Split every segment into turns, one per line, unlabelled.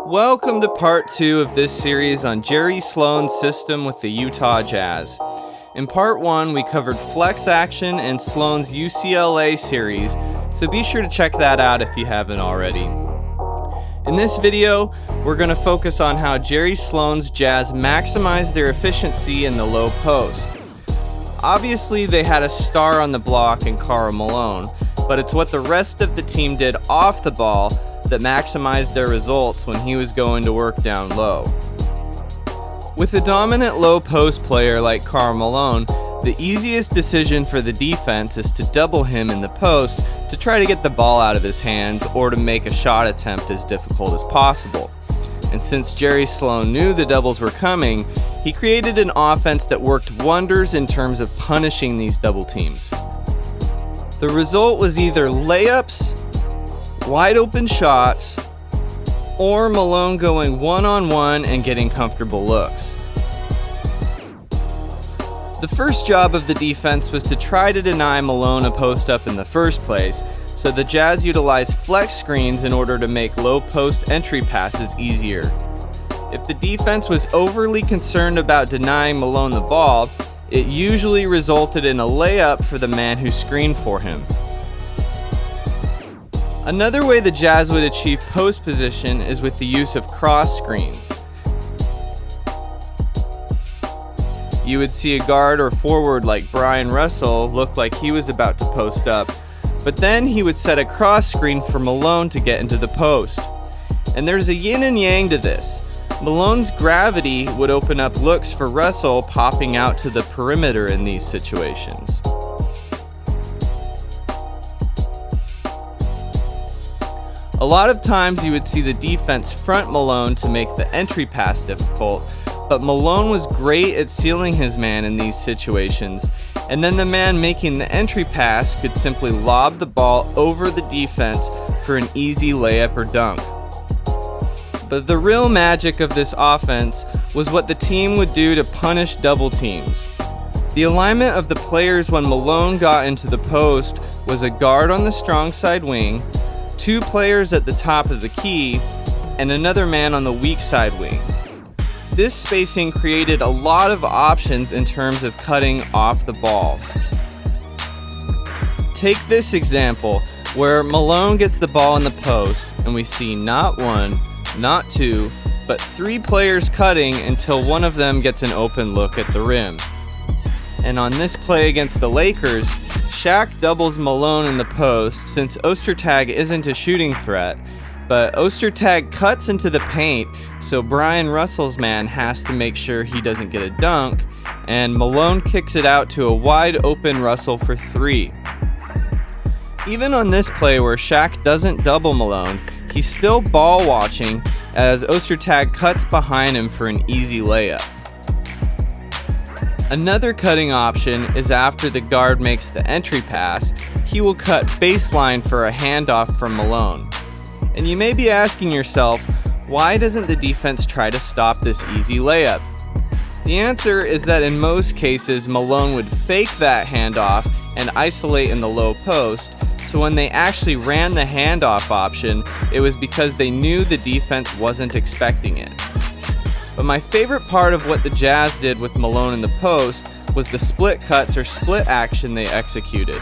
Welcome to part 2 of this series on Jerry Sloan's system with the Utah Jazz. In part 1, we covered flex action and Sloan's UCLA series, so be sure to check that out if you haven't already. In this video, we're going to focus on how Jerry Sloan's Jazz maximized their efficiency in the low post. Obviously, they had a star on the block in Karl Malone, but it's what the rest of the team did off the ball that maximized their results when he was going to work down low. With a dominant low post player like Karl Malone, the easiest decision for the defense is to double him in the post to try to get the ball out of his hands or to make a shot attempt as difficult as possible. And since Jerry Sloan knew the doubles were coming, he created an offense that worked wonders in terms of punishing these double teams. The result was either layups, wide open shots, or Malone going one-on-one and getting comfortable looks. The first job of the defense was to try to deny Malone a post-up in the first place, so the Jazz utilized flex screens in order to make low post entry passes easier. If the defense was overly concerned about denying Malone the ball, it usually resulted in a layup for the man who screened for him. Another way the Jazz would achieve post position is with the use of cross screens. You would see a guard or forward like Brian Russell look like he was about to post up, but then he would set a cross screen for Malone to get into the post. And there's a yin and yang to this. Malone's gravity would open up looks for Russell popping out to the perimeter in these situations. A lot of times you would see the defense front Malone to make the entry pass difficult, but Malone was great at sealing his man in these situations, and then the man making the entry pass could simply lob the ball over the defense for an easy layup or dunk. But the real magic of this offense was what the team would do to punish double teams. The alignment of the players when Malone got into the post was a guard on the strong side wing, 2 players at the top of the key, and another man on the weak side wing. This spacing created a lot of options in terms of cutting off the ball. Take this example where Malone gets the ball in the post and we see not 1, not 2, but 3 players cutting until one of them gets an open look at the rim. And on this play against the Lakers, Shaq doubles Malone in the post since Ostertag isn't a shooting threat, but Ostertag cuts into the paint, so Brian Russell's man has to make sure he doesn't get a dunk, and Malone kicks it out to a wide open Russell for 3. Even on this play where Shaq doesn't double Malone, he's still ball watching as Ostertag cuts behind him for an easy layup. Another cutting option is after the guard makes the entry pass, he will cut baseline for a handoff from Malone. And you may be asking yourself, why doesn't the defense try to stop this easy layup? The answer is that in most cases, Malone would fake that handoff and isolate in the low post, so when they actually ran the handoff option, it was because they knew the defense wasn't expecting it. But my favorite part of what the Jazz did with Malone in the post was the split cuts or split action they executed.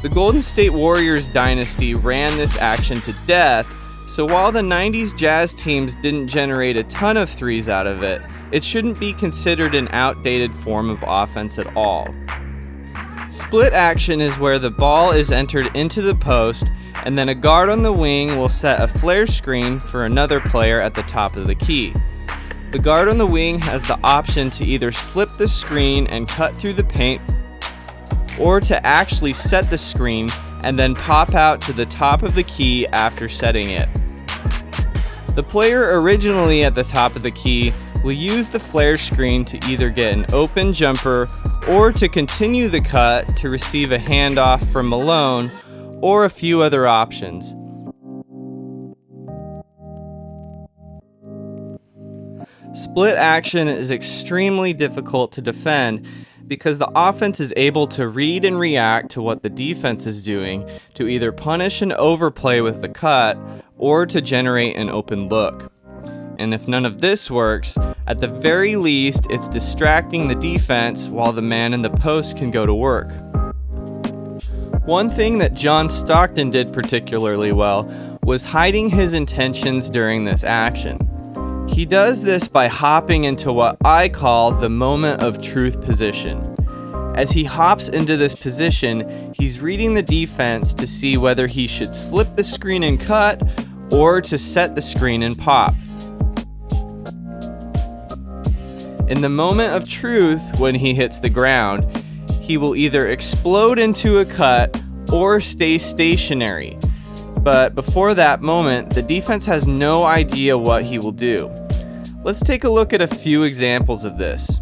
The Golden State Warriors dynasty ran this action to death, so while the 90s Jazz teams didn't generate a ton of threes out of it, it shouldn't be considered an outdated form of offense at all. Split action is where the ball is entered into the post, and then a guard on the wing will set a flare screen for another player at the top of the key. The guard on the wing has the option to either slip the screen and cut through the paint, or to actually set the screen and then pop out to the top of the key after setting it. The player originally at the top of the key will use the flare screen to either get an open jumper or to continue the cut to receive a handoff from Malone, or a few other options. Split action is extremely difficult to defend because the offense is able to read and react to what the defense is doing to either punish an overplay with the cut or to generate an open look. And if none of this works, at the very least, it's distracting the defense while the man in the post can go to work. One thing that John Stockton did particularly well was hiding his intentions during this action. He does this by hopping into what I call the moment of truth position. As he hops into this position, he's reading the defense to see whether he should slip the screen and cut or to set the screen and pop. In the moment of truth, when he hits the ground, he will either explode into a cut or stay stationary. But before that moment, the defense has no idea what he will do. Let's take a look at a few examples of this.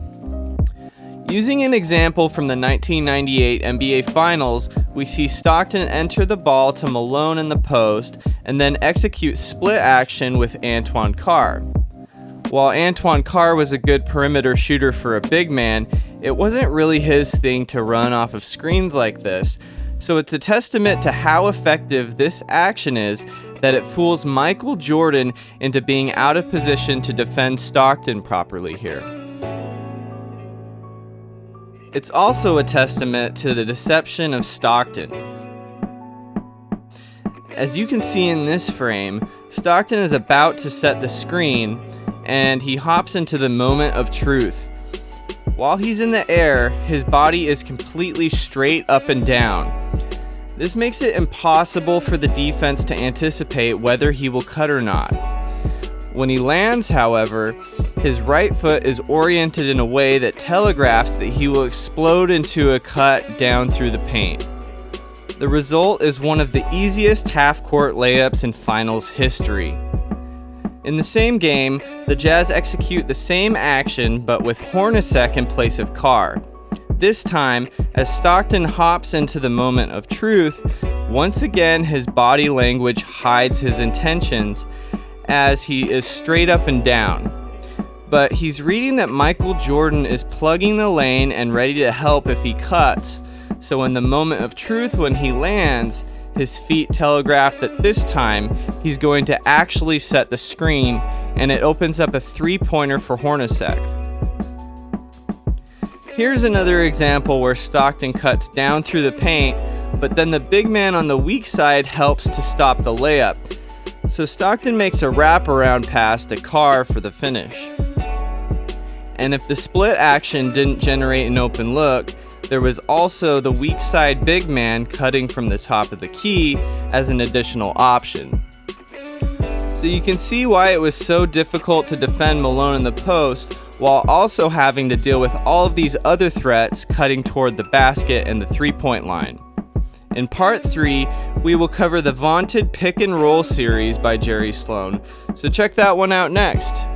Using an example from the 1998 NBA Finals, we see Stockton enter the ball to Malone in the post and then execute split action with Antoine Carr. While Antoine Carr was a good perimeter shooter for a big man, it wasn't really his thing to run off of screens like this, so it's a testament to how effective this action is that it fools Michael Jordan into being out of position to defend Stockton properly here. It's also a testament to the deception of Stockton. As you can see in this frame, Stockton is about to set the screen, and he hops into the moment of truth. While he's in the air, his body is completely straight up and down. This makes it impossible for the defense to anticipate whether he will cut or not. When he lands, however, his right foot is oriented in a way that telegraphs that he will explode into a cut down through the paint. The result is one of the easiest half-court layups in finals history. In the same game, the Jazz execute the same action but with Hornacek in place of Carr. This time, as Stockton hops into the moment of truth, once again his body language hides his intentions as he is straight up and down. But he's reading that Michael Jordan is plugging the lane and ready to help if he cuts, so in the moment of truth when he lands, his feet telegraph that this time he's going to actually set the screen, and it opens up a three-pointer for Hornacek. Here's another example where Stockton cuts down through the paint, but then the big man on the weak side helps to stop the layup. So Stockton makes a wraparound pass to Carr for the finish. And if the split action didn't generate an open look, there was also the weak side big man cutting from the top of the key as an additional option. So you can see why it was so difficult to defend Malone in the post while also having to deal with all of these other threats cutting toward the basket and the three-point line. In part 3, we will cover the vaunted pick and roll series by Jerry Sloan, so check that one out next.